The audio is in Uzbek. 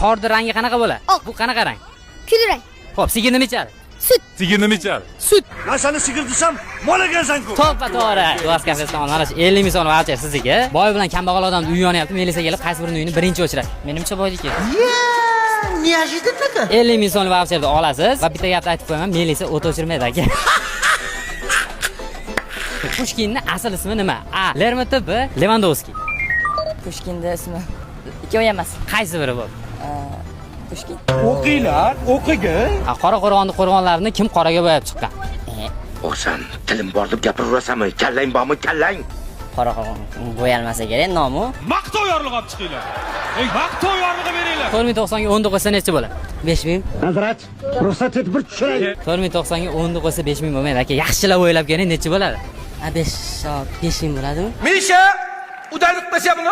Qorni rangi qanaqa bo'ladi? Oq. Bu qanaqa rang? Kulrang. Xo'p, sigir nima ichadi? Sut. Sigir nima ichadi? Sut. Men seni sigir desam, mol ekansan-ku. To'g'ri. Duas kafesidan mana shu 50 ming so'm voucher sizga. Boy bilan kambag'al odamning uyi yonyapti. Melisa kelib qaysi birini uyini birinchi o'chiradi. Menimcha boyligi. Неожиданно. 50 ming so'm voucherni olasiz va bitta gapni aytib qo'yaman, Melisa o't o'chirmaydi aka. Pushkinning asl ismi nima? A. Lermontov, B. Lewandowski. Pushkinning ismi ikkovi emas. Qaysi biri bu? Pushkin. O'qinglar, o'qigin. Qora qo'rg'onni qo'rg'onlarini kim qoraga bo'yab chiqqan? O'zim tilim bor deb gapiraversanmi? Kallang bormi, kallang? Qora bo'yalmasa kerak nomi. Maqtov yorlig'i olib chiqinglar. Ey, maqtov yorlig'i beringlar. 4090 ga 10 qo'ysa necha bo'ladi? 5000. Hazrat, ruxsat etib bir tushiray. 4090 ga 10 qo'ysa 5000 bo'lmaydi aka. Yaxshilab o'ylab keling, necha bo'ladi? 5 ming bo'ladimi? Misha, udarlik qilsa buni.